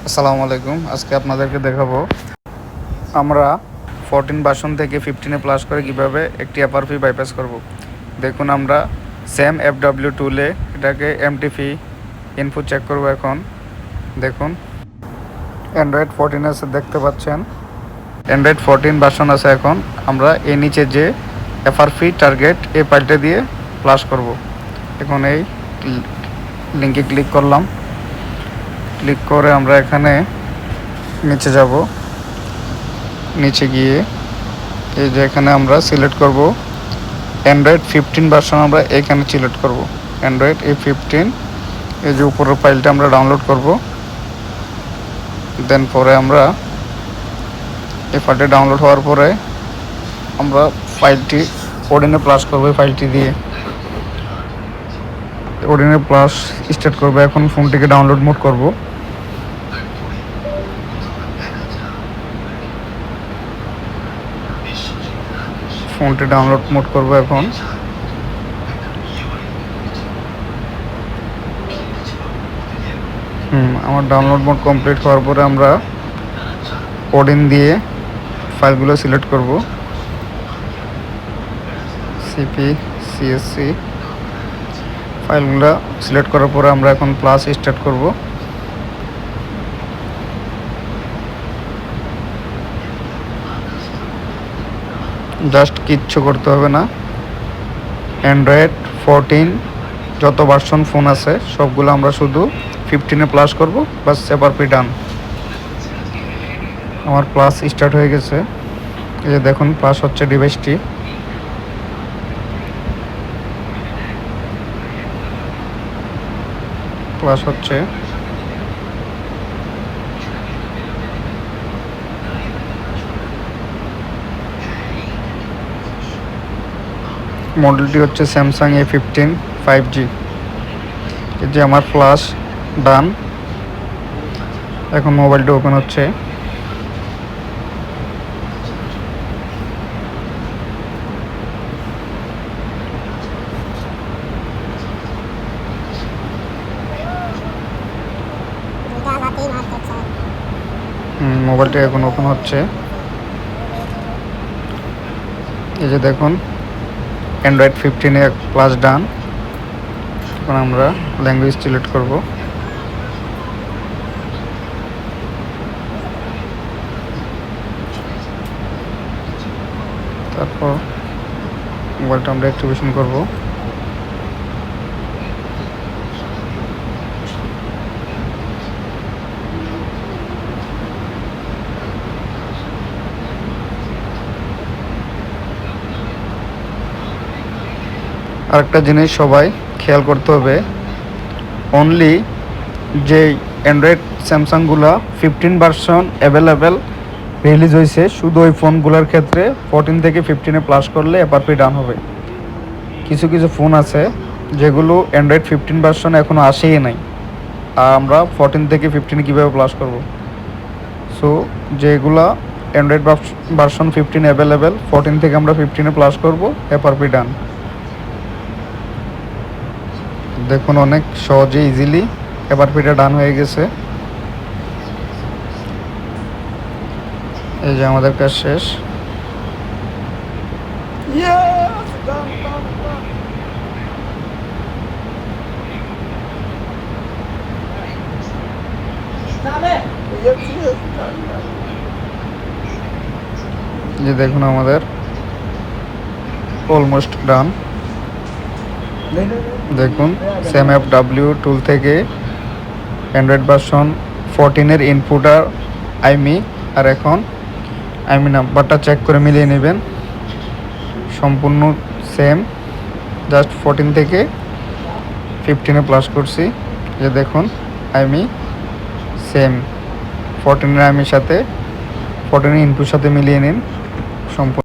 আসসালামু আলাইকুম। আজকে আপনাদেরকে দেখাবো আমরা 14 ভার্সন থেকে 15 প্লাস করে কিভাবে একটি এফআরপি বাইপাস করব। দেখুন আমরা সেম এফডব্লিউ টুলে এটাকে এমটিপি ইনপুট চেক করব। এখন দেখুন অ্যান্ড্রয়েড 14 আছে, দেখতে পাচ্ছেন অ্যান্ড্রয়েড 14 ভার্সন আছে। এখন আমরা এই নিচে যে এফআরপি টার্গেট এই ফাইলটা দিয়ে প্লাস করব। এখন এই লিঙ্কে ক্লিক করলাম। ক্লিক করে আমরা এখানে নিচে যাব। নিচে গিয়ে এই যে এখানে আমরা সিলেক্ট করব অ্যান্ড্রয়েড 15 ভার্সন। আমরা এখানে সিলেক্ট করব অ্যান্ড্রয়েড এই 15। এই যে উপরের ফাইলটা আমরা ডাউনলোড করব। দেন পরে আমরা এই ফাইলটা ডাউনলোড হওয়ার পরে আমরা ফাইলটি ওডিনে প্লাস করব। এই ফাইলটি দিয়ে ওডিনে প্লাস স্টার্ট করব। এখন ফোনটিকে ডাউনলোড মোড করব। ফোনটি ডাউনলোড মোড করব। এখন আমার ডাউনলোড মোড কমপ্লিট হওয়ার পরে আমরা ওডিন দিয়ে ফাইলগুলো সিলেক্ট করব। সিপি সিএসসি ফাইলগুলো সিলেক্ট করার পরে আমরা এখন প্লাস স্টার্ট করব। জাস্ট কিচ্ছু করতে হবে না। অ্যান্ড্রয়েড 14 যত ভার্সন ফোন আছে সবগুলো আমরা শুধু 15-এ প্লাস করব। বাস এফআরপি ডান। আমার প্লাস স্টার্ট হয়ে গেছে। এই যে দেখুন প্লাস হচ্ছে ডিভাইসটি। প্লাস হচ্ছে। মডেলটি হচ্ছে স্যামসাং A15 5G। এই যে আমার ফ্লাশ ডান। এখন মোবাইলটা ওপেন হচ্ছে। মোবাইলটা এখন ওপেন হচ্ছে। এই যে দেখুন অ্যান্ড্রয়েড 15-এ প্লাস ডান। এখন আমরা ল্যাঙ্গুয়েজ সিলেক্ট করব। তারপর মোবাইলটা আমরা অ্যাক্টিভেশন করব। আরেকটা জিনিস সবাই খেয়াল করতে হবে, অনলি যে অ্যান্ড্রয়েড স্যামসাংগুলো 15 ভার্সন অ্যাভেলেবেল রিলিজ হয়েছে, শুধু ওই ফোনগুলোর ক্ষেত্রে 14 থেকে 15-এ প্লাস করলে এফআরপি ডান হবে। কিছু কিছু ফোন আছে যেগুলো অ্যান্ড্রয়েড 15 ভার্সন এখনও আসেই নাই, আর আমরা 14 থেকে 15-এ কীভাবে প্লাস করব। সো যেগুলা অ্যান্ড্রয়েড ভার্সন 15 অ্যাভেলেবেল, 14 থেকে আমরা 15-এ প্লাস করব, এফআরপি ডান। দেখুন অনেক সহজে ইজিলি এফআরপিটা ডান হয়ে গেছে। এই যে আমাদের কাজ শেষ। যে দেখুন আমাদের অলমোস্ট ডান। দেখুন সেম এফডব্লিউ টুল থেকে অ্যান্ড্রয়েড ভার্সন 14-এর ইনপুট আর আইমি, আর এখন আইমি নাম্বারটা চেক করে মিলিয়ে নেবেন। সম্পূর্ণ সেম, জাস্ট 14 থেকে 15-এ প্লাস করছি। যে দেখুন আইমি সেম 14-এর আইমির সাথে 14-এর ইনপুট সাথে মিলিয়ে নিন সম্পূর্ণ।